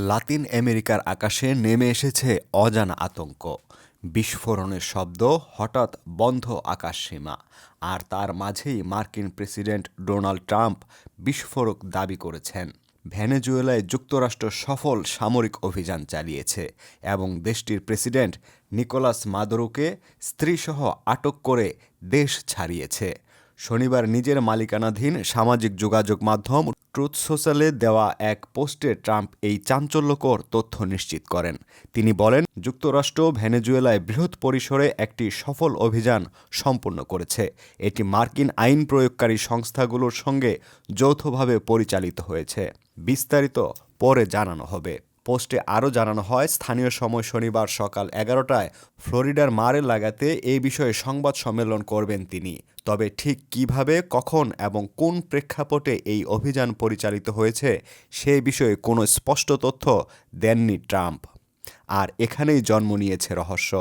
লাতিন আমেরিকার আকাশে নেমে এসেছে অজানা আতঙ্ক। বিস্ফোরণের শব্দ, হঠাৎ বন্ধ আকাশসীমা। আর তার মাঝেই মার্কিন প্রেসিডেন্ট ডোনাল্ড ট্রাম্প বিস্ফোরক দাবি করেছেন। ভেনেজুয়েলায় যুক্তরাষ্ট্র সফল সামরিক অভিযান চালিয়েছে এবং দেশটির প্রেসিডেন্ট নিকোলাস মাদুরোকে স্ত্রীসহ আটক করে দেশ ছাড়িয়েছে। শনিবার নিজের মালিকানাধীন সামাজিক যোগাযোগ মাধ্যম ট্রুথ সোশ্যালে দেওয়া এক পোস্টে ট্রাম্প এই চাঞ্চল্যকর তথ্য নিশ্চিত করেন। তিনি বলেন, যুক্তরাষ্ট্র ভেনেজুয়েলায় বৃহৎ পরিসরে একটি সফল অভিযান সম্পন্ন করেছে। এটি মার্কিন আইন প্রয়োগকারী সংস্থাগুলোর সঙ্গে যৌথভাবে পরিচালিত হয়েছে। বিস্তারিত পরে জানানো হবে। পোস্টে আরও জানানো হয়, স্থানীয় সময় শনিবার সকাল 11টায় ফ্লোরিডার মার-এ-লাগোতে এই বিষয়ে সংবাদ সম্মেলন করবেন তিনি। তবে ঠিক কিভাবে, কখন এবং কোন প্রেক্ষাপটে এই অভিযান পরিচালিত হয়েছে সে বিষয়ে কোনো স্পষ্ট তথ্য দেননি ট্রাম্প। আর এখানেই জন্ম নিয়েছে রহস্য।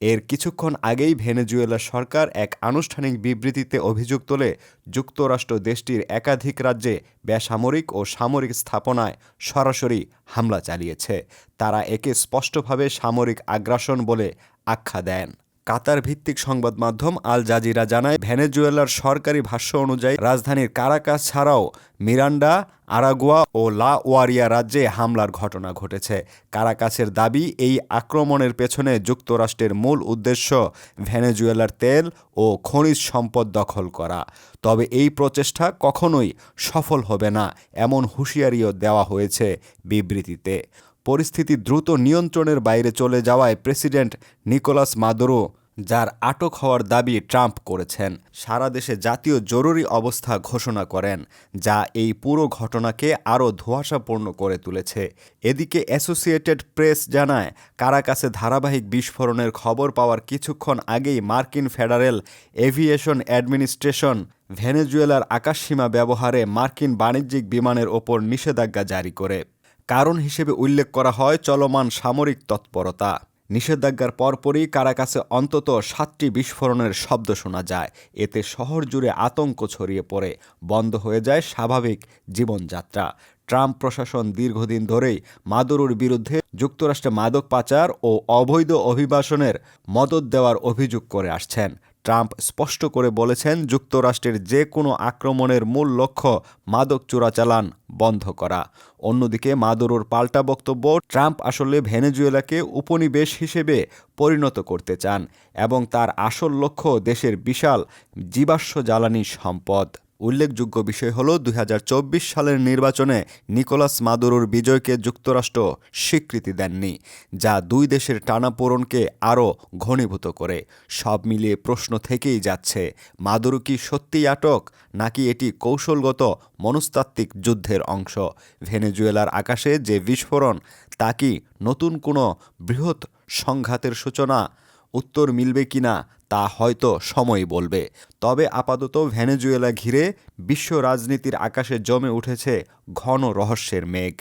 এর কিছুক্ষণ আগেই ভেনেজুয়েলা সরকার এক আনুষ্ঠানিক বিবৃতিতে অভিযোগ তোলে, যুক্তরাষ্ট্র দেশটির একাধিক রাজ্যে বেসামরিক ও সামরিক স্থাপনায় সরাসরি হামলা চালিয়েছে। তারা একে স্পষ্টভাবে সামরিক আগ্রাসন বলে আখ্যা দেন। কাতার ভিত্তিক সংবাদ মাধ্যম আল জাজিরা জানায়, ভেনেজুয়েলার সরকারি ভাষ্য অনুযায়ী রাজধানীর কারাকাস ছাড়াও মিরান্ডা, আরাগুয়া ও লা ওয়ারিয়া রাজ্যে হামলার ঘটনা ঘটেছে। কারাকাসের দাবি, এই আক্রমণের পেছনে যুক্তরাষ্ট্রের মূল উদ্দেশ্য ভেনেজুয়েলার তেল ও খনিজ সম্পদ দখল করা। তবে এই প্রচেষ্টা কখনোই সফল হবে না, এমন হুঁশিয়ারিও দেওয়া হয়েছে বিবৃতিতে। পরিস্থিতি দ্রুত নিয়ন্ত্রণের বাইরে চলে যাওয়ায় প্রেসিডেন্ট নিকোলাস মাদুরো, যার আটক হওয়ার দাবি ট্রাম্প করেছেন, সারা দেশে জাতীয় জরুরি অবস্থা ঘোষণা করেন, যা এই পুরো ঘটনাকে আরও ধোঁয়াশাপূর্ণ করে তুলেছে। এদিকে অ্যাসোসিয়েটেড প্রেস জানায়, কারাকাসে ধারাবাহিক বিস্ফোরণের খবর পাওয়ার কিছুক্ষণ আগেই মার্কিন ফেডারেল এভিয়েশন অ্যাডমিনিস্ট্রেশন ভেনেজুয়েলার আকাশসীমা ব্যবহারে মার্কিন বাণিজ্যিক বিমানের ওপর নিষেধাজ্ঞা জারি করে। কারণ হিসেবে উল্লেখ করা হয় চলমান সামরিক তৎপরতা। নিষেধাজ্ঞার পরপরই কারাকাসে অন্তত 7টি বিস্ফোরণের শব্দ শোনা যায়। এতে শহর জুড়ে আতঙ্ক ছড়িয়ে পড়ে, বন্ধ হয়ে যায় স্বাভাবিক জীবনযাত্রা। ট্রাম্প প্রশাসন দীর্ঘদিন ধরেই মাদুরোর বিরুদ্ধে যুক্তরাষ্ট্রে মাদক পাচার ও অবৈধ অভিবাসনের মদদ দেওয়ার অভিযোগ করে আসছেন। ট্রাম্প স্পষ্ট করে বলেছেন, যুক্তরাষ্ট্রের যে কোনো আক্রমণের মূল লক্ষ্য মাদক চোরাচালান বন্ধ করা। অন্যদিকে মাদুরোর পাল্টা বক্তব্য, ট্রাম্প আসলে ভেনেজুয়েলাকে উপনিবেশ হিসেবে পরিণত করতে চান এবং তার আসল লক্ষ্য দেশের বিশাল জীবাশ্ম জ্বালানি সম্পদ। উল্লেখযোগ্য বিষয় হল, 2024 সালের নির্বাচনে নিকোলাস মাদুরোর বিজয়কে যুক্তরাষ্ট্র স্বীকৃতি দেননি, যা দুই দেশের টানাপোড়েনকে আরও ঘনীভূত করে। সব মিলিয়ে প্রশ্ন থেকেই যাচ্ছে, মাদুরো কি সত্যিই আটক, নাকি এটি কৌশলগত মনস্তাত্ত্বিক যুদ্ধের অংশ? ভেনেজুয়েলার আকাশে যে বিস্ফোরণ, তা কি নতুন কোনো বৃহৎ সংঘাতের সূচনা? উত্তর মিলবে কিনা তা হয়তো সময়ই বলবে। তবে আপাতত ভেনেজুয়েলা ঘিরে বিশ্ব রাজনীতির আকাশে জমে উঠেছে ঘন রহস্যের মেঘ।